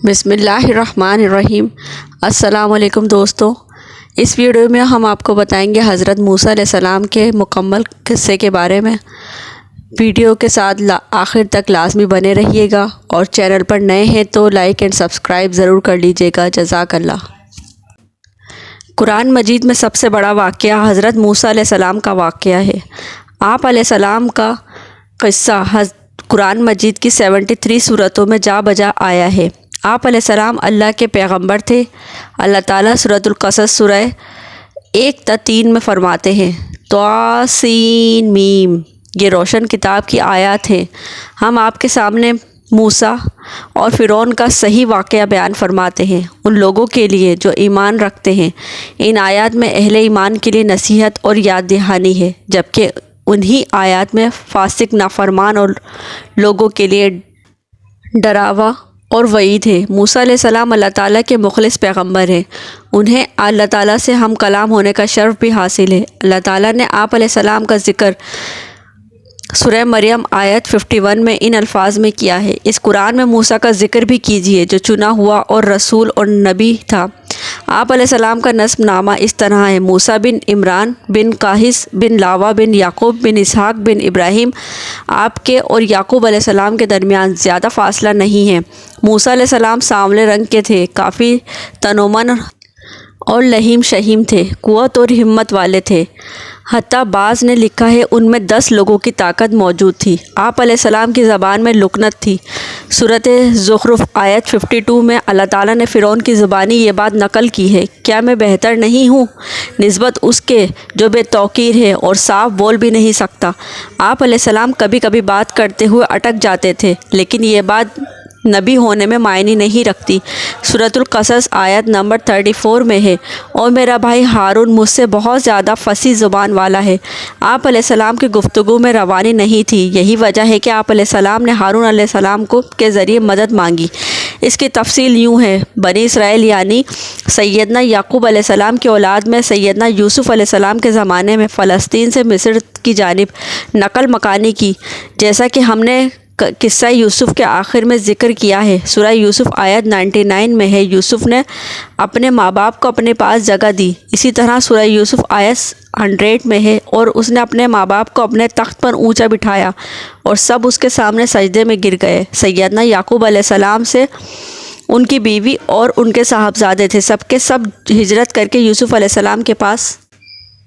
بسم اللہ الرحمن الرحیم۔ السلام علیکم دوستو، اس ویڈیو میں ہم آپ کو بتائیں گے حضرت موسیٰ علیہ السلام کے مکمل قصے کے بارے میں۔ ویڈیو کے ساتھ آخر تک لازمی بنے رہیے گا، اور چینل پر نئے ہیں تو لائک اینڈ سبسکرائب ضرور کر لیجیے گا، جزاک اللہ۔ قرآن مجید میں سب سے بڑا واقعہ حضرت موسیٰ علیہ السلام کا واقعہ ہے۔ آپ علیہ السلام کا قصہ قرآن مجید کی 73 سورتوں میں جا بجا آیا ہے۔ آپ علیہ السلام اللہ کے پیغمبر تھے۔ اللہ تعالیٰ سورۃ القصص سورہ 1-3 میں فرماتے ہیں، طاسین میم، یہ روشن کتاب کی آیات ہیں۔ ہم آپ کے سامنے موسیٰ اور فرعون کا صحیح واقعہ بیان فرماتے ہیں ان لوگوں کے لیے جو ایمان رکھتے ہیں۔ ان آیات میں اہل ایمان کے لیے نصیحت اور یاد دہانی ہے، جبکہ انہی آیات میں فاسق، نافرمان اور لوگوں کے لیے ڈراوا اور وعید ہے۔ موسیٰ علیہ السلام اللہ تعالیٰ کے مخلص پیغمبر ہیں۔ انہیں اللہ تعالیٰ سے ہم کلام ہونے کا شرف بھی حاصل ہے۔ اللہ تعالیٰ نے آپ علیہ السلام کا ذکر سورہ مریم آیت 51 میں ان الفاظ میں کیا ہے، اس قرآن میں موسیٰ کا ذکر بھی کیجیے جو چنا ہوا اور رسول اور نبی تھا۔ آپ علیہ السلام کا نسب نامہ اس طرح ہے، موسیٰ بن عمران بن قاہث بن لاوا بن یعقوب بن اسحاق بن ابراہیم۔ آپ کے اور یعقوب علیہ السلام کے درمیان زیادہ فاصلہ نہیں ہے۔ موسیٰ علیہ السلام سانولے رنگ کے تھے، کافی تنومن اور لہیم شہیم تھے، قوت اور ہمت والے تھے، حتیٰ بعض نے لکھا ہے ان میں 10 لوگوں کی طاقت موجود تھی۔ آپ علیہ السلام کی زبان میں لکنت تھی۔ سورۃ زخرف آیت 52 میں اللہ تعالیٰ نے فرعون کی زبانی یہ بات نقل کی ہے، کیا میں بہتر نہیں ہوں نسبت اس کے جو بے توقیر ہے اور صاف بول بھی نہیں سکتا۔ آپ علیہ السلام کبھی کبھی بات کرتے ہوئے اٹک جاتے تھے، لیکن یہ بات نبی ہونے میں معنی نہیں رکھتی۔ سورۃ القصص آیت نمبر 34 میں ہے، اور میرا بھائی ہارون مجھ سے بہت زیادہ فصیح زبان والا ہے۔ آپ علیہ السلام کی گفتگو میں روانی نہیں تھی، یہی وجہ ہے کہ آپ علیہ السلام نے ہارون علیہ السلام کے ذریعے مدد مانگی۔ اس کی تفصیل یوں ہے، بنی اسرائیل یعنی سیدنا یعقوب علیہ السلام کی اولاد میں سیدنا یوسف علیہ السلام کے زمانے میں فلسطین سے مصر کی جانب نقل مکانی کی، جیسا کہ ہم نے قصہ یوسف کے آخر میں ذکر کیا ہے۔ سورہ یوسف آیت 99 میں ہے، یوسف نے اپنے ماں باپ کو اپنے پاس جگہ دی۔ اسی طرح سورہ یوسف آیت 100 میں ہے، اور اس نے اپنے ماں باپ کو اپنے تخت پر اونچا بٹھایا اور سب اس کے سامنے سجدے میں گر گئے۔ سیدنا یعقوب علیہ السلام سے ان کی بیوی اور ان کے صاحبزادے تھے، سب کے سب ہجرت کر کے یوسف علیہ السلام کے پاس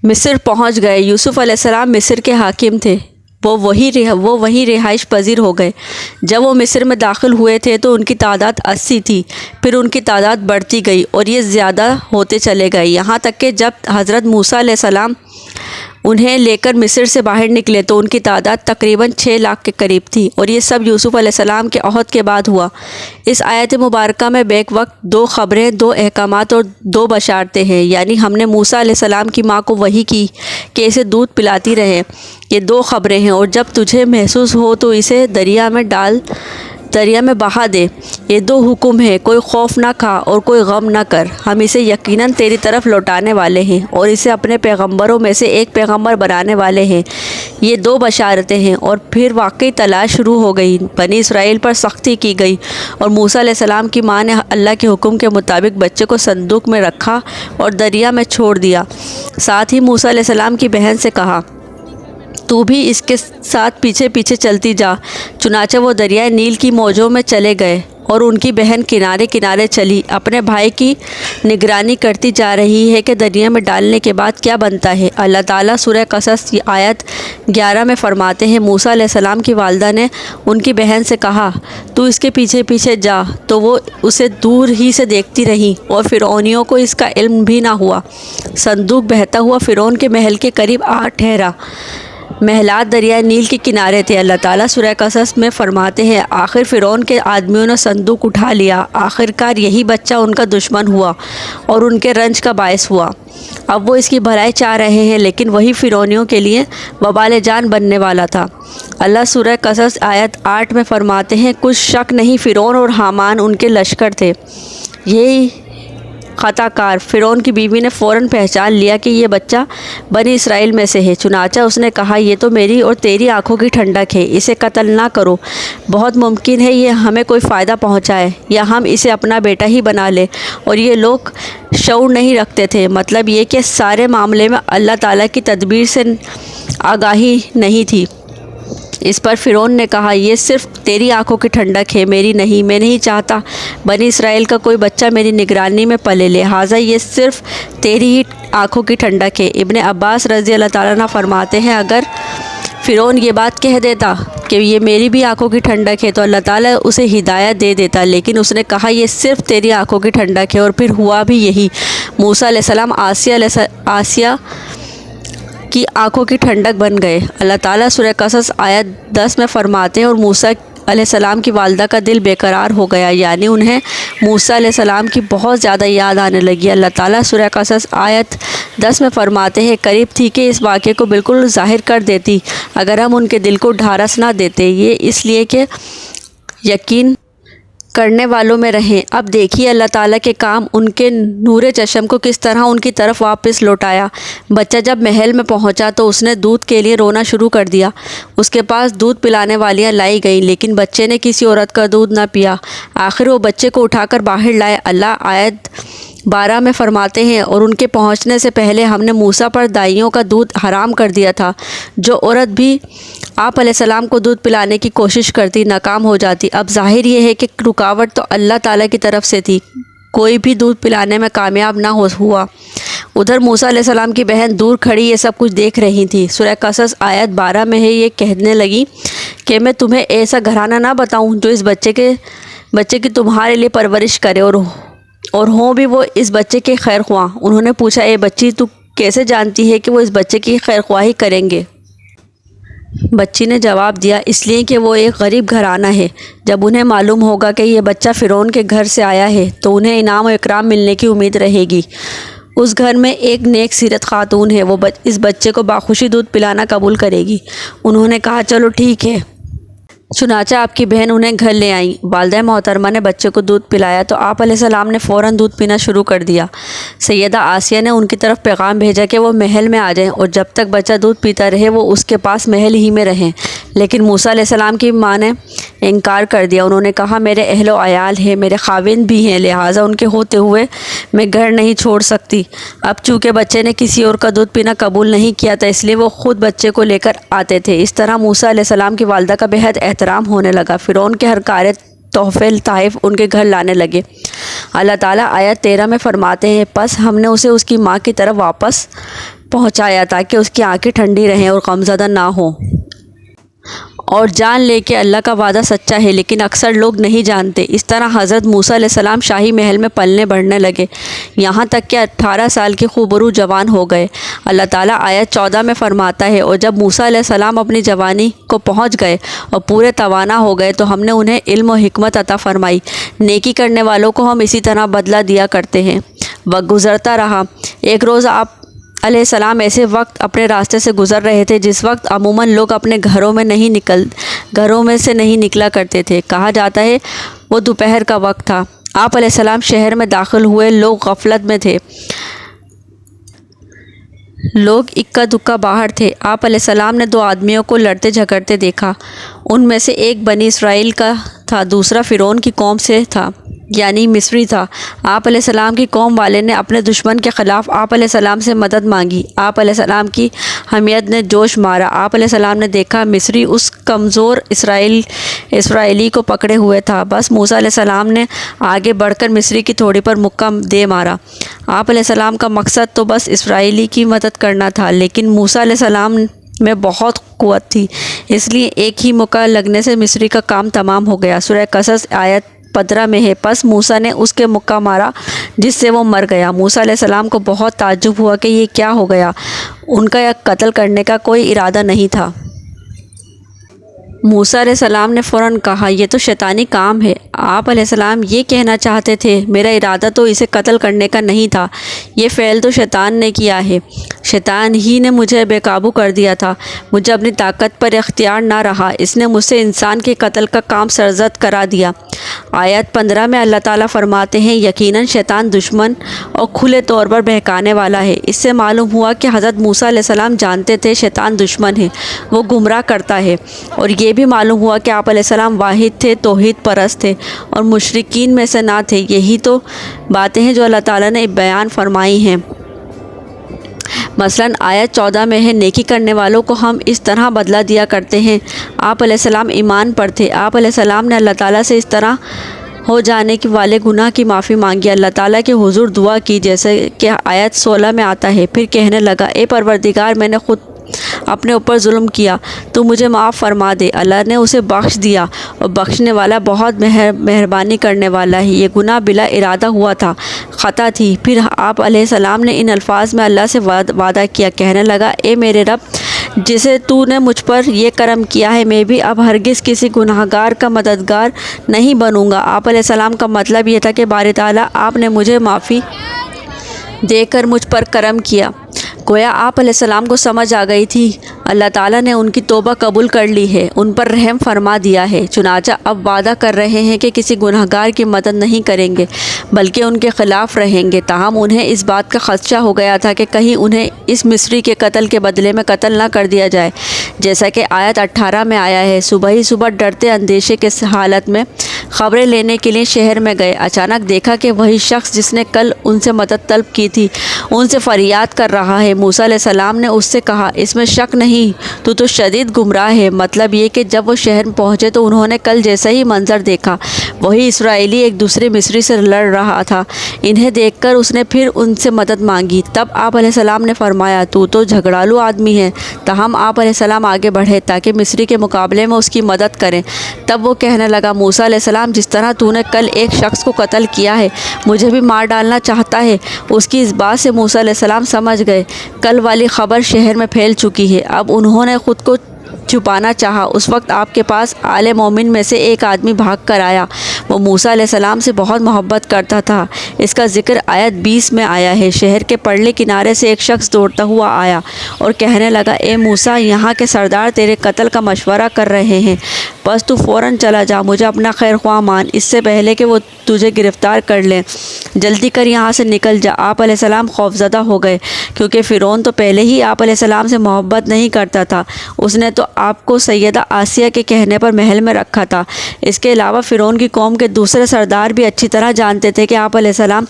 مصر پہنچ گئے۔ یوسف علیہ السلام مصر کے حاکم تھے، وہ وہیں رہائش پذیر ہو گئے۔ جب وہ مصر میں داخل ہوئے تھے تو ان کی تعداد 80 تھی، پھر ان کی تعداد بڑھتی گئی اور یہ زیادہ ہوتے چلے گئے، یہاں تک کہ جب حضرت موسیٰ علیہ السلام انہیں لے کر مصر سے باہر نکلے تو ان کی تعداد تقریباً 6 لاکھ کے قریب تھی، اور یہ سب یوسف علیہ السلام کے عہد کے بعد ہوا۔ اس آیت مبارکہ میں بیک وقت 2 خبریں، 2 احکامات اور 2 بشارتیں ہیں، یعنی ہم نے موسیٰ علیہ السلام کی ماں کو وحی کی کہ اسے دودھ پلاتی رہے، یہ 2 خبریں ہیں، اور جب تجھے محسوس ہو تو اسے دریا میں بہا دے، یہ 2 حکم ہیں، کوئی خوف نہ کھا اور کوئی غم نہ کر، ہم اسے یقیناً تیری طرف لوٹانے والے ہیں اور اسے اپنے پیغمبروں میں سے ایک پیغمبر بنانے والے ہیں، یہ 2 بشارتیں ہیں۔ اور پھر واقعی تلاش شروع ہو گئی، بنی اسرائیل پر سختی کی گئی، اور موسیٰ علیہ السلام کی ماں نے اللہ کے حکم کے مطابق بچے کو صندوق میں رکھا اور دریا میں چھوڑ دیا۔ ساتھ ہی موسیٰ علیہ السلام کی بہن سے کہا، تو بھی اس کے ساتھ پیچھے پیچھے چلتی جا۔ چنانچہ وہ دریائے نیل کی موجوں میں چلے گئے اور ان کی بہن کنارے کنارے چلی، اپنے بھائی کی نگرانی کرتی جا رہی ہے کہ دریا میں ڈالنے کے بعد کیا بنتا ہے۔ اللہ تعالیٰ سورہ قصص آیت 11 میں فرماتے ہیں، موسیٰ علیہ السلام کی والدہ نے ان کی بہن سے کہا، تو اس کے پیچھے پیچھے جا، تو وہ اسے دور ہی سے دیکھتی رہی اور فرعونیوں کو اس کا علم بھی نہ ہوا۔ صندوق بہتا ہوا فرعون کے محل کے قریب آ ٹھہرا۔ محلات دریائے نیل کے کنارے تھے۔ اللہ تعالیٰ سورہ قصص میں فرماتے ہیں، آخر فرعون کے آدمیوں نے صندوق اٹھا لیا، آخرکار یہی بچہ ان کا دشمن ہوا اور ان کے رنج کا باعث ہوا۔ اب وہ اس کی بھلائی چاہ رہے ہیں، لیکن وہی فرعونیوں کے لیے وبال جان بننے والا تھا۔ اللہ سورہ قصص آیت 8 میں فرماتے ہیں، کچھ شک نہیں فرعون اور حامان ان کے لشکر تھے، خطا کار۔ فرعون کی بیوی نے فوراً پہچان لیا کہ یہ بچہ بنی اسرائیل میں سے ہے، چنانچہ اس نے کہا یہ تو میری اور تیری آنکھوں کی ٹھنڈک ہے، اسے قتل نہ کرو، بہت ممکن ہے یہ ہمیں کوئی فائدہ پہنچائے یا ہم اسے اپنا بیٹا ہی بنا لیں۔ اور یہ لوگ شعور نہیں رکھتے تھے، مطلب یہ کہ سارے معاملے میں اللہ تعالیٰ کی تدبیر سے آگاہی نہیں تھی۔ اس پر فرعون نے کہا یہ صرف تیری آنکھوں کی ٹھنڈک ہے، میری نہیں۔ میں نہیں چاہتا بنی اسرائیل کا کوئی بچہ میری نگرانی میں پلے، لہٰذا یہ صرف تیری ہی آنکھوں کی ٹھنڈک ہے۔ ابن عباس رضی اللہ تعالیٰ عنہ فرماتے ہیں اگر فرعون یہ بات کہہ دیتا کہ یہ میری بھی آنکھوں کی ٹھنڈک ہے تو اللہ تعالیٰ اسے ہدایت دے دیتا، لیکن اس نے کہا یہ صرف تیری آنکھوں کی ٹھنڈک ہے، اور پھر ہوا بھی یہی۔ موسیٰ علیہ السلام آسیہ کی آنکھوں کی ٹھنڈک بن گئے۔ اللہ تعالیٰ سورہ قصص آیت 10 میں فرماتے ہیں اور موسیٰ علیہ السلام کی والدہ کا دل بے قرار ہو گیا، یعنی انہیں موسیٰ علیہ السلام کی بہت زیادہ یاد آنے لگی۔ اللہ تعالیٰ سورہ قصص آیت 10 میں فرماتے ہیں قریب تھی کہ اس واقعے کو بالکل ظاہر کر دیتی اگر ہم ان کے دل کو ڈھارس نہ دیتے، یہ اس لیے کہ یقین کرنے والوں میں رہیں۔ اب دیکھیے اللہ تعالیٰ کے کام، ان کے نور چشم کو کس طرح ان کی طرف واپس لوٹایا۔ بچہ جب محل میں پہنچا تو اس نے دودھ کے لیے رونا شروع کر دیا۔ اس کے پاس دودھ پلانے والیاں لائی گئیں، لیکن بچے نے کسی عورت کا دودھ نہ پیا۔ آخر وہ بچے کو اٹھا کر باہر لائے۔ اللہ آیت 12 میں فرماتے ہیں اور ان کے پہنچنے سے پہلے ہم نے موسیٰ پر دائیوں کا دودھ حرام کر دیا تھا۔ جو عورت بھی آپ علیہ السلام کو دودھ پلانے کی کوشش کرتی ناکام ہو جاتی۔ اب ظاہر یہ ہے کہ رکاوٹ تو اللہ تعالیٰ کی طرف سے تھی، کوئی بھی دودھ پلانے میں کامیاب نہ ہوا۔ ادھر موسیٰ علیہ السلام کی بہن دور کھڑی یہ سب کچھ دیکھ رہی تھی۔ سورہ قصص آیت 12 میں ہے یہ کہنے لگی کہ میں تمہیں ایسا گھرانہ نہ بتاؤں جو اس بچے کی تمہارے لیے پرورش کرے اور ہوں بھی وہ اس بچے کے خیر خواہ۔ انہوں نے پوچھا اے بچی تو کیسے جانتی ہے کہ وہ اس بچے کی خیر خواہی کریں گے؟ بچی نے جواب دیا اس لیے کہ وہ ایک غریب گھرانہ ہے، جب انہیں معلوم ہوگا کہ یہ بچہ فرعون کے گھر سے آیا ہے تو انہیں انعام و اکرام ملنے کی امید رہے گی۔ اس گھر میں ایک نیک سیرت خاتون ہے، وہ اس بچے کو باخوشی دودھ پلانا قبول کرے گی۔ انہوں نے کہا چلو ٹھیک ہے۔ چنانچہ آپ کی بہن انہیں گھر لے آئیں۔ والدہ محترمہ نے بچے کو دودھ پلایا تو آپ علیہ السلام نے فوراً دودھ پینا شروع کر دیا۔ سیدہ آسیہ نے ان کی طرف پیغام بھیجا کہ وہ محل میں آ جائیں اور جب تک بچہ دودھ پیتا رہے وہ اس کے پاس محل ہی میں رہیں، لیکن موسیٰ علیہ السلام کی ماں نے انکار کر دیا۔ انہوں نے کہا میرے اہل و عیال ہیں، میرے خاوند بھی ہیں، لہٰذا ان کے ہوتے ہوئے میں گھر نہیں چھوڑ سکتی۔ اب چونکہ بچے نے کسی اور کا دودھ پینا قبول نہیں کیا تھا اس لیے وہ خود بچے کو لے کر آتے تھے۔ اس طرح موسیٰ علیہ السلام کی والدہ کا بہت احترام ہونے لگا۔ فرعون کے ہر کارے تحفے تحائف ان کے گھر لانے لگے۔ اللہ تعالیٰ آیت 13 میں فرماتے ہیں پس ہم نے اسے اس کی ماں کی طرف واپس پہنچایا تاکہ اس کی آنکھیں ٹھنڈی رہیں اور غمزدہ نہ ہوں، اور جان لے کہ اللہ کا وعدہ سچا ہے، لیکن اکثر لوگ نہیں جانتے۔ اس طرح حضرت موسیٰ علیہ السلام شاہی محل میں پلنے بڑھنے لگے، یہاں تک کہ 18 سال کے خوبرو جوان ہو گئے۔ اللہ تعالیٰ آیت 14 میں فرماتا ہے اور جب موسیٰ علیہ السلام اپنی جوانی کو پہنچ گئے اور پورے توانا ہو گئے تو ہم نے انہیں علم و حکمت عطا فرمائی۔ نیکی کرنے والوں کو ہم اسی طرح بدلہ دیا کرتے ہیں۔ وقت گزرتا رہا۔ ایک روز آپ علیہ السلام ایسے وقت اپنے راستے سے گزر رہے تھے جس وقت عموماً لوگ اپنے گھروں میں سے نہیں نکلا کرتے تھے۔ کہا جاتا ہے وہ دوپہر کا وقت تھا۔ آپ علیہ السلام شہر میں داخل ہوئے، لوگ غفلت میں تھے، لوگ اکا دکا باہر تھے۔ آپ علیہ السلام نے 2 آدمیوں کو لڑتے جھگڑتے دیکھا۔ ان میں سے ایک بنی اسرائیل کا تھا، دوسرا فرعون کی قوم سے تھا، یعنی مصری تھا۔ آپ علیہ السلام کی قوم والے نے اپنے دشمن کے خلاف آپ علیہ السلام سے مدد مانگی۔ آپ علیہ السلام کی حمیت نے جوش مارا۔ آپ علیہ السلام نے دیکھا مصری اس کمزور اسرائیلی کو پکڑے ہوئے تھا۔ بس موسیٰ علیہ السلام نے آگے بڑھ کر مصری کی تھوڑی پر مکہ دے مارا۔ آپ علیہ السلام کا مقصد تو بس اسرائیلی کی مدد کرنا تھا، لیکن موسیٰ علیہ السلام میں بہت قوت تھی، اس لیے ایک ہی مکہ لگنے سے مصری کا کام تمام ہو گیا۔ سورہ قصص آیت 15 میں ہے پس موسیٰ نے اس کے مکہ مارا جس سے وہ مر گیا۔ موسیٰ علیہ السلام کو بہت تعجب ہوا کہ یہ کیا ہو گیا، ان کا قتل کرنے کا کوئی ارادہ نہیں تھا۔ موسیٰ علیہ السلام نے فوراً کہا یہ تو شیطانی کام ہے۔ آپ علیہ السلام یہ کہنا چاہتے تھے میرا ارادہ تو اسے قتل کرنے کا نہیں تھا، یہ فعل تو شیطان نے کیا ہے، شیطان ہی نے مجھے بے قابو کر دیا تھا، مجھے اپنی طاقت پر اختیار نہ رہا، اس نے مجھ سے انسان کے قتل کا کام سرزد کرا دیا۔ آیت 15 میں اللہ تعالیٰ فرماتے ہیں یقیناً شیطان دشمن اور کھلے طور پر بہکانے والا ہے۔ اس سے معلوم ہوا کہ حضرت موسیٰ علیہ السلام جانتے تھے شیطان دشمن ہے، وہ گمراہ کرتا ہے، اور یہ بھی معلوم ہوا کہ آپ علیہ السلام واحد تھے، توحید پرست تھے اور مشرکین میں سے نہ تھے۔ یہی تو باتیں ہیں جو اللہ تعالیٰ نے بیان فرمائی ہیں۔ مثلاً آیت 14 میں ہے نیکی کرنے والوں کو ہم اس طرح بدلہ دیا کرتے ہیں۔ آپ علیہ السلام ایمان پر تھے۔ آپ علیہ السلام نے اللہ تعالیٰ سے اس طرح ہو جانے والے گناہ کی معافی مانگی، اللہ تعالیٰ کے حضور دعا کی، جیسے کہ آیت 16 میں آتا ہے۔ پھر کہنے لگا اے پروردگار، میں نے خود اپنے اوپر ظلم کیا، تو مجھے معاف فرما دے۔ اللہ نے اسے بخش دیا، اور بخشنے والا بہت مہربانی کرنے والا ہے۔ یہ گناہ بلا ارادہ ہوا تھا، خطا تھی۔ پھر آپ علیہ السلام نے ان الفاظ میں اللہ سے وعدہ کیا، کہنے لگا اے میرے رب، جسے تو نے مجھ پر یہ کرم کیا ہے، میں بھی اب ہرگز کسی گناہگار کا مددگار نہیں بنوں گا۔ آپ علیہ السلام کا مطلب یہ تھا کہ باری تعالیٰ آپ نے مجھے معافی دے کر مجھ پر کرم کیا۔ گویا آپ علیہ السلام کو سمجھ آ گئی تھی اللہ تعالیٰ نے ان کی توبہ قبول کر لی ہے، ان پر رحم فرما دیا ہے، چنانچہ اب وعدہ کر رہے ہیں کہ کسی گناہگار کی مدد نہیں کریں گے بلکہ ان کے خلاف رہیں گے۔ تاہم انہیں اس بات کا خدشہ ہو گیا تھا کہ کہیں انہیں اس مصری کے قتل کے بدلے میں قتل نہ کر دیا جائے، جیسا کہ آیت 18 میں آیا ہے۔ صبح ہی صبح ڈرتے اندیشے کے حالت میں خبریں لینے کے لیے شہر میں گئے۔ اچانک دیکھا کہ وہی شخص جس نے کل ان سے مدد طلب کی تھی ان سے فریاد کر رہا ہے۔ موسیٰ علیہ السلام نے اس سے کہا اس میں شک نہیں، تو شدید گمراہ ہے۔ مطلب یہ کہ جب وہ شہر میں پہنچے تو انہوں نے کل جیسا ہی منظر دیکھا، وہی اسرائیلی ایک دوسرے مصری سے لڑ رہا تھا۔ انہیں دیکھ کر اس نے پھر ان سے مدد مانگی۔ تب آپ علیہ السلام نے فرمایا تو جھگڑالو آدمی ہے۔ تاہم آپ علیہ السلام آگے بڑھے تاکہ مصری کے مقابلے میں اس کی مدد کریں۔ تب وہ کہنے لگا موسیٰ علیہ السلام، جس طرح تو نے کل ایک شخص کو قتل کیا ہے مجھے بھی مار ڈالنا چاہتا ہے۔ اس کی اس بات سے موسیٰ علیہ السلام سمجھ گئے کل والی خبر شہر میں پھیل چکی ہے۔ اب انہوں نے خود کو چھپانا چاہا۔ اس وقت آپ کے پاس آل مومن میں سے ایک آدمی بھاگ کر آیا۔ وہ موسیٰ علیہ السلام سے بہت محبت کرتا تھا۔ اس کا ذکر آیت 20 میں آیا ہے۔ شہر کے پرلے کنارے سے ایک شخص دوڑتا ہوا آیا اور کہنے لگا اے موسیٰ، یہاں کے سردار تیرے قتل کا مشورہ کر رہے ہیں، بس تو فوراً چلا جا، مجھے اپنا خیر خواہ مان، اس سے پہلے کہ وہ تجھے گرفتار کر لیں۔ جلدی کر یہاں سے نکل جا۔ آپ علیہ السلام خوفزدہ ہو گئے، کیونکہ فرعون تو پہلے ہی آپ علیہ السلام سے محبت نہیں کرتا تھا۔ اس نے تو آپ کو سیدہ آسیہ کے کہنے پر محل میں رکھا تھا۔ اس کے علاوہ فرعون کی قوم کے دوسرے سردار بھی اچھی طرح جانتے تھے کہ آپ علیہ السلام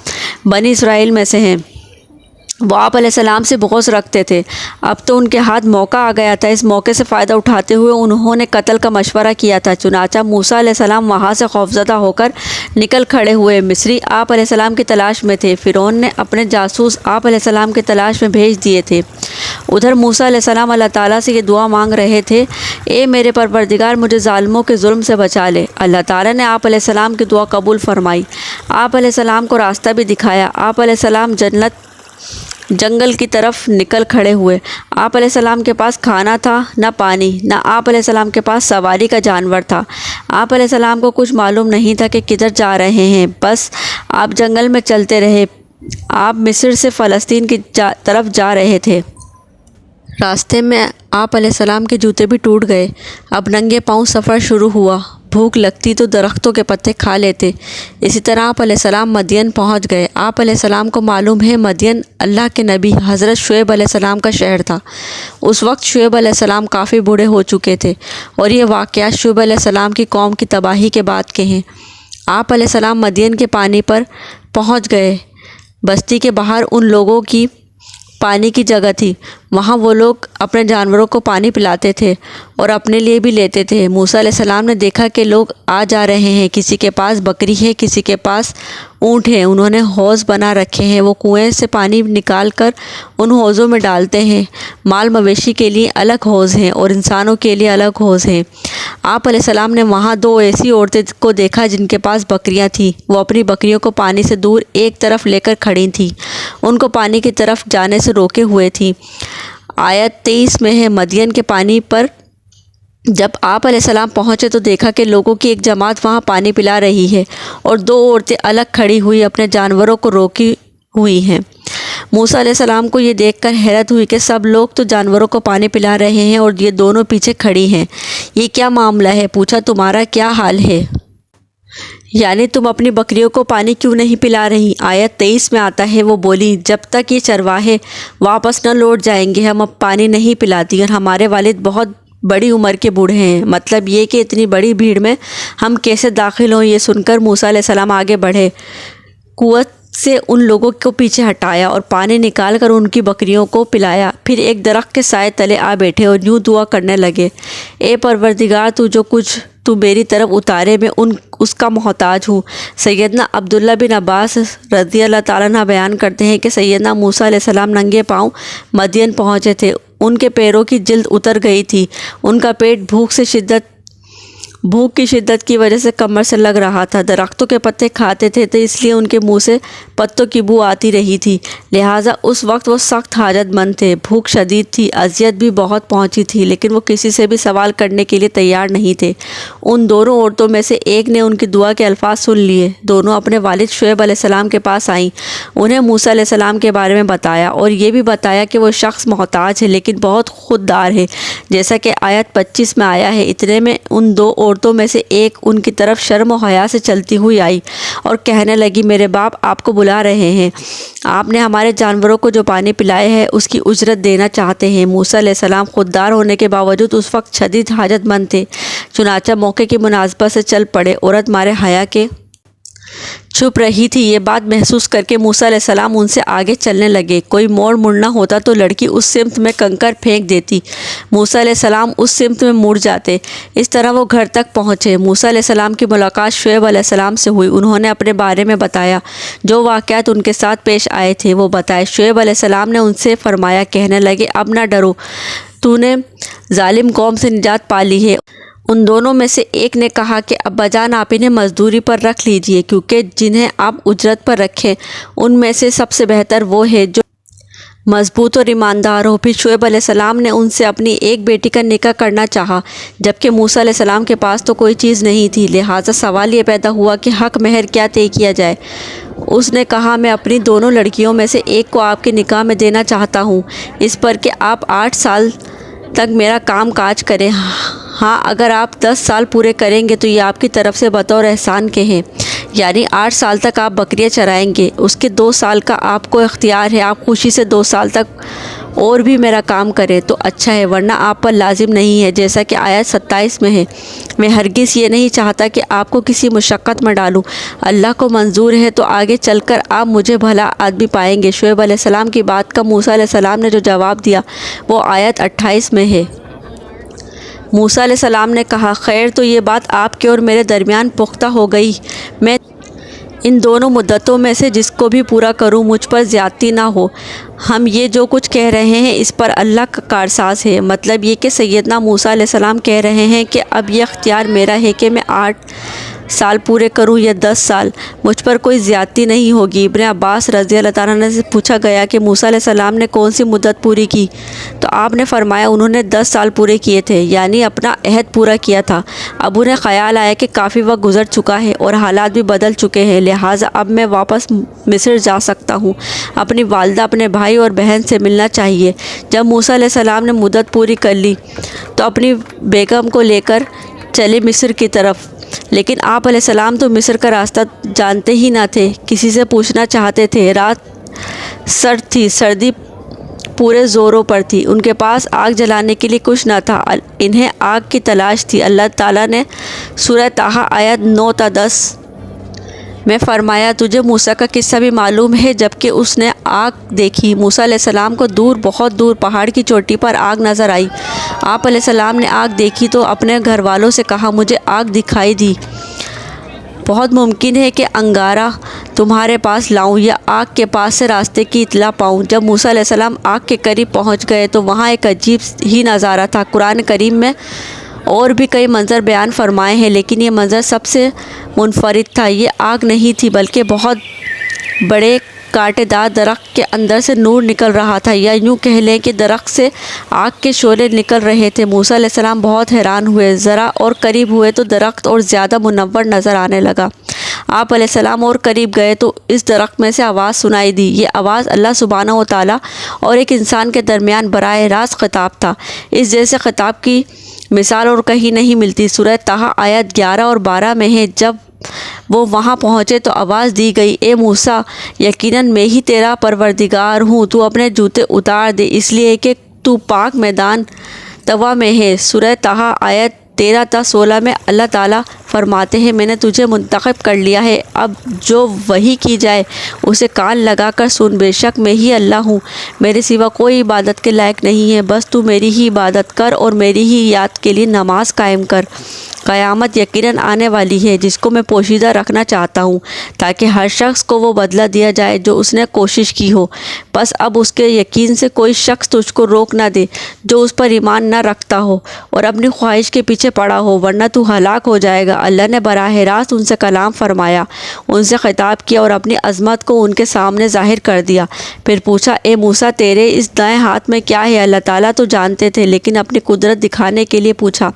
بنی اسرائیل میں سے ہیں۔ وہ آپ علیہ السلام سے بغض رکھتے تھے۔ اب تو ان کے ہاتھ موقع آ گیا تھا۔ اس موقع سے فائدہ اٹھاتے ہوئے انہوں نے قتل کا مشورہ کیا تھا۔ چنانچہ موسیٰ علیہ السلام وہاں سے خوفزدہ ہو کر نکل کھڑے ہوئے۔ مصری آپ علیہ السلام کی تلاش میں تھے۔ فرعون نے اپنے جاسوس آپ علیہ السلام کی تلاش میں بھیج دیے تھے۔ ادھر موسیٰ علیہ السلام اللہ تعالیٰ سے یہ دعا مانگ رہے تھے اے میرے پروردگار، مجھے ظالموں کے ظلم سے بچا لے۔ اللہ تعالیٰ نے آپ علیہ السلام کی دعا قبول فرمائی، آپ علیہ السلام کو راستہ بھی دکھایا۔ آپ علیہ السلام جنگل کی طرف نکل کھڑے ہوئے۔ آپ علیہ السلام کے پاس کھانا تھا نہ پانی، نہ آپ علیہ السلام کے پاس سواری کا جانور تھا۔ آپ علیہ السلام کو کچھ معلوم نہیں تھا کہ کدھر جا رہے ہیں، بس آپ جنگل میں چلتے رہے۔ آپ مصر سے فلسطین کی طرف جا رہے تھے۔ راستے میں آپ علیہ السلام کے جوتے بھی ٹوٹ گئے۔ اب ننگے پاؤں سفر شروع ہوا۔ بھوک لگتی تو درختوں کے پتے کھا لیتے۔ اسی طرح آپ علیہ السلام مدین پہنچ گئے۔ آپ علیہ السلام کو معلوم ہے مدین اللہ کے نبی حضرت شعیب علیہ السلام کا شہر تھا۔ اس وقت شعیب علیہ السلام کافی بوڑھے ہو چکے تھے، اور یہ واقعات شعیب علیہ السلام کی قوم کی تباہی کے بعد کے ہیں۔ آپ علیہ السلام مدین کے پانی پر پہنچ گئے۔ بستی کے باہر ان لوگوں کی پانی کی جگہ تھی، وہاں وہ لوگ اپنے جانوروں کو پانی پلاتے تھے اور اپنے لیے بھی لیتے تھے۔ موسیٰ علیہ السلام نے دیکھا کہ لوگ آ جا رہے ہیں، کسی کے پاس بکری ہے، کسی کے پاس اونٹ ہے۔ انہوں نے حوض بنا رکھے ہیں، وہ کنویں سے پانی نکال کر ان حوضوں میں ڈالتے ہیں۔ مال مویشی کے لیے الگ حوض ہیں اور انسانوں کے لیے الگ حوض ہیں۔ آپ علیہ السلام نے وہاں دو ایسی عورتیں کو دیکھا جن کے پاس بکریاں تھیں۔ وہ اپنی بکریوں کو پانی سے دور ایک طرف لے کر کھڑی تھیں، ان کو پانی کی طرف جانے سے روکے ہوئے تھیں۔ آیت 23 میں ہے مدین کے پانی پر جب آپ علیہ السلام پہنچے تو دیکھا کہ لوگوں کی ایک جماعت وہاں پانی پلا رہی ہے اور دو عورتیں الگ کھڑی ہوئی اپنے جانوروں کو روکی ہوئی ہیں۔ موسیٰ علیہ السلام کو یہ دیکھ کر حیرت ہوئی کہ سب لوگ تو جانوروں کو پانی پلا رہے ہیں اور یہ دونوں پیچھے کھڑی ہیں، یہ کیا معاملہ ہے؟ پوچھا تمہارا کیا حال ہے؟ یعنی تم اپنی بکریوں کو پانی کیوں نہیں پلا رہی؟ آیت 23 میں آتا ہے، وہ بولی جب تک یہ چرواہے واپس نہ لوٹ جائیں گے ہم اب پانی نہیں پلاتی، اور ہمارے والد بہت بڑی عمر کے بوڑھے ہیں۔ مطلب یہ کہ اتنی بڑی بھیڑ میں ہم کیسے داخل ہوں؟ یہ سن کر موسیٰ علیہ السلام آگے بڑھے، قوت سے ان لوگوں کو پیچھے ہٹایا اور پانی نکال کر ان کی بکریوں کو پلایا۔ پھر ایک درخت کے سائے تلے آ بیٹھے اور یوں دعا کرنے لگے، اے پروردگار، تو جو کچھ تو میری طرف اتارے میں اس کا محتاج ہوں۔ سیدنا عبداللہ بن عباس رضی اللہ تعالیٰ عنہ بیان کرتے ہیں کہ سیدنا موسیٰ علیہ السلام ننگے پاؤں مدین پہنچے تھے۔ ان کے پیروں کی جلد اتر گئی تھی، ان کا پیٹ بھوک کی شدت کی وجہ سے کمر سے لگ رہا تھا۔ درختوں کے پتے کھاتے تھے تو اس لیے ان کے منہ سے پتوں کی بو آتی رہی تھی، لہٰذا اس وقت وہ سخت حاجت مند تھے۔ بھوک شدید تھی، اذیت بھی بہت پہنچی تھی، لیکن وہ کسی سے بھی سوال کرنے کے لیے تیار نہیں تھے۔ ان دونوں عورتوں میں سے ایک نے ان کی دعا کے الفاظ سن لیے۔ دونوں اپنے والد شعیب علیہ السلام کے پاس آئیں، انہیں موسیٰ علیہ السلام کے بارے میں بتایا اور یہ بھی بتایا کہ وہ شخص محتاج ہے لیکن بہت خوددار ہے، جیسا کہ آیت 25 میں آیا ہے۔ اتنے میں ان دو عورتوں میں سے ایک ان کی طرف شرم و حیا سے چلتی ہوئی آئی اور کہنے لگی، میرے باپ آپ کو بلا رہے ہیں، آپ نے ہمارے جانوروں کو جو پانی پلائے ہے اس کی اجرت دینا چاہتے ہیں۔ موسیٰ علیہ السلام خوددار ہونے کے باوجود اس وقت شدید حاجت مند تھے، چنانچہ موقع کی مناسبت سے چل پڑے۔ عورت مارے حیا کے چھپ رہی تھی، یہ بات محسوس کر کے موسیٰ علیہ السلام ان سے آگے چلنے لگے۔ کوئی موڑ مڑنا ہوتا تو لڑکی اس سمت میں کنکر پھینک دیتی، موسیٰ علیہ السلام اس سمت میں مڑ جاتے۔ اس طرح وہ گھر تک پہنچے۔ موسیٰ علیہ السلام کی ملاقات شعیب علیہ السلام سے ہوئی۔ انہوں نے اپنے بارے میں بتایا، جو واقعات ان کے ساتھ پیش آئے تھے وہ بتائے۔ شعیب علیہ السلام نے ان سے فرمایا، کہنے لگے، اب نہ ڈرو، تو نے ظالم قوم سے نجات پا لی ہے۔ ان دونوں میں سے ایک نے کہا کہ ابا جان، آپ انہیں مزدوری پر رکھ لیجئے، کیونکہ جنہیں آپ اجرت پر رکھیں ان میں سے سب سے بہتر وہ ہے جو مضبوط اور ایماندار ہو۔ پھر شعیب علیہ السلام نے ان سے اپنی ایک بیٹی کا نکاح کرنا چاہا، جبکہ موسیٰ علیہ السلام کے پاس تو کوئی چیز نہیں تھی، لہٰذا سوال یہ پیدا ہوا کہ حق مہر کیا طے کیا جائے۔ اس نے کہا، میں اپنی دونوں لڑکیوں میں سے ایک کو آپ کے نکاح میں دینا چاہتا ہوں، اس پر کہ آپ 8 سال تک میرا کام کاج کریں۔ ہاں، اگر آپ 10 سال پورے کریں گے تو یہ آپ کی طرف سے بطور احسان کے ہیں، یعنی 8 سال تک آپ بکریاں چرائیں گے، اس کے 2 سال کا آپ کو اختیار ہے، آپ خوشی سے 2 سال تک اور بھی میرا کام کریں تو اچھا ہے، ورنہ آپ پر لازم نہیں ہے، جیسا کہ آیت 27 میں ہے۔ میں ہرگز یہ نہیں چاہتا کہ آپ کو کسی مشقت میں ڈالوں، اللہ کو منظور ہے تو آگے چل کر آپ مجھے بھلا آدمی پائیں گے۔ شعیب علیہ السلام کی بات کا موسیٰ علیہ السلام نے جو جواب دیا وہ آیت 28 میں ہے۔ موسیٰ علیہ السلام نے کہا، خیر، تو یہ بات آپ کے اور میرے درمیان پختہ ہو گئی، میں ان دونوں مدتوں میں سے جس کو بھی پورا کروں مجھ پر زیادتی نہ ہو۔ ہم یہ جو کچھ کہہ رہے ہیں اس پر اللہ کا کارساز ہے۔ مطلب یہ کہ سیدنا موسیٰ علیہ السلام کہہ رہے ہیں کہ اب یہ اختیار میرا ہے کہ میں 8 سال پورے کروں یا 10 سال، مجھ پر کوئی زیادتی نہیں ہوگی۔ ابن عباس رضی اللہ تعالیٰ عنہ سے پوچھا گیا کہ موسیٰ علیہ السلام نے کون سی مدت پوری کی؟ تو آپ نے فرمایا، انہوں نے 10 سال پورے کیے تھے، یعنی اپنا عہد پورا کیا تھا۔ اب انہیں خیال آیا کہ کافی وقت گزر چکا ہے اور حالات بھی بدل چکے ہیں، لہٰذا اب میں واپس مصر جا سکتا ہوں، اپنی والدہ، اپنے بھائی اور بہن سے ملنا چاہیے۔ جب موسیٰ علیہ السلام نے مدت پوری کر لی تو اپنی بیگم کو لے کر چلے مصر کی طرف، لیکن آپ علیہ السلام تو مصر کا راستہ جانتے ہی نہ تھے، کسی سے پوچھنا چاہتے تھے۔ رات سرد تھی، سردی پورے زوروں پر تھی، ان کے پاس آگ جلانے کے لیے کچھ نہ تھا، انہیں آگ کی تلاش تھی۔ اللہ تعالیٰ نے سورہ طٰہٰ آیت 9 تا 10 میں فرمایا، تجھے موسیٰ کا قصہ بھی معلوم ہے جبکہ اس نے آگ دیکھی۔ موسیٰ علیہ السلام کو دور، بہت دور پہاڑ کی چوٹی پر آگ نظر آئی۔ آپ علیہ السلام نے آگ دیکھی تو اپنے گھر والوں سے کہا، مجھے آگ دکھائی دی، بہت ممکن ہے کہ انگارہ تمہارے پاس لاؤں یا آگ کے پاس سے راستے کی اطلاع پاؤں۔ جب موسیٰ علیہ السلام آگ کے قریب پہنچ گئے تو وہاں ایک عجیب ہی نظارہ تھا۔ قرآن کریم میں اور بھی کئی منظر بیان فرمائے ہیں، لیکن یہ منظر سب سے منفرد تھا۔ یہ آگ نہیں تھی بلکہ بہت بڑے کانٹے دار درخت کے اندر سے نور نکل رہا تھا، یا یوں کہہ لیں کہ درخت سے آگ کے شعلے نکل رہے تھے۔ موسیٰ علیہ السلام بہت حیران ہوئے، ذرا اور قریب ہوئے تو درخت اور زیادہ منور نظر آنے لگا۔ آپ علیہ السلام اور قریب گئے تو اس درخت میں سے آواز سنائی دی۔ یہ آواز اللہ سبحانہ و تعالیٰ اور ایک انسان کے درمیان براہ راست خطاب تھا۔ اس جیسے خطاب کی مثال اور کہیں نہیں ملتی۔ سورہ طٰہٰ آیت 11 اور 12 میں ہے، جب وہ وہاں پہنچے تو آواز دی گئی، اے موسیٰ، یقیناً میں ہی تیرا پروردگار ہوں، تو اپنے جوتے اتار دے اس لیے کہ تو پاک میدان طوا میں ہے۔ سورہ طٰہٰ آیت 13 تا 16 میں اللہ تعالیٰ فرماتے ہیں، میں نے تجھے منتخب کر لیا ہے، اب جو وحی کی جائے اسے کان لگا کر سن، بے شک میں ہی اللہ ہوں، میرے سوا کوئی عبادت کے لائق نہیں ہے، بس تو میری ہی عبادت کر اور میری ہی یاد کے لیے نماز قائم کر۔ قیامت یقیناً آنے والی ہے جس کو میں پوشیدہ رکھنا چاہتا ہوں تاکہ ہر شخص کو وہ بدلہ دیا جائے جو اس نے کوشش کی ہو، بس اب اس کے یقین سے کوئی شخص تجھ کو روک نہ دے جو اس پر ایمان نہ رکھتا ہو اور اپنی خواہش کے پیچھے پڑا ہو، ورنہ تو ہلاک ہو جائے گا۔ اللہ نے براہ راست ان سے کلام فرمایا، ان سے خطاب کیا اور اپنی عظمت کو ان کے سامنے ظاہر کر دیا۔ پھر پوچھا، اے موسیٰ تیرے اس دائیں ہاتھ میں کیا ہے؟ اللہ تعالیٰ تو جانتے تھے لیکن اپنی قدرت دکھانے کے لیے پوچھا۔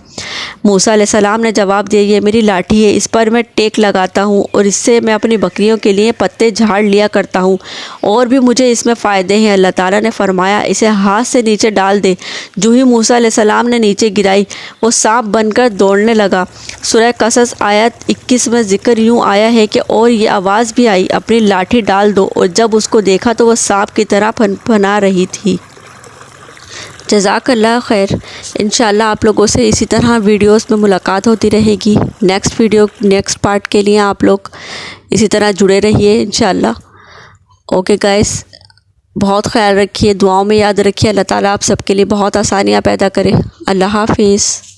موسیٰ علیہ السلام نے جواب دیا، یہ میری لاٹھی ہے، اس پر میں ٹیک لگاتا ہوں اور اس سے میں اپنی بکریوں کے لیے پتے جھاڑ لیا کرتا ہوں، اور بھی مجھے اس میں فائدے ہیں۔ اللہ تعالیٰ نے فرمایا، اسے ہاتھ سے نیچے ڈال دے۔ جو ہی موسیٰ علیہ السلام نے نیچے گرائی وہ سانپ بن کر دوڑنے لگا۔ سورہ قصص آیت 21 میں ذکر یوں آیا ہے کہ اور یہ آواز بھی آئی، اپنی لاٹھی ڈال دو، اور جب اس کو دیکھا تو وہ سانپ کی طرح پھنپھنا رہی تھی۔ جزاک اللہ خیر۔ انشاءاللہ آپ لوگوں سے اسی طرح ویڈیوز میں ملاقات ہوتی رہے گی۔ نیکسٹ پارٹ کے لیے آپ لوگ اسی طرح جڑے رہیے انشاءاللہ۔ اوکے گائز، بہت خیال رکھیے، دعاؤں میں یاد رکھیے، اللہ تعالیٰ آپ سب کے لیے بہت آسانیاں پیدا کرے۔ اللہ حافظ۔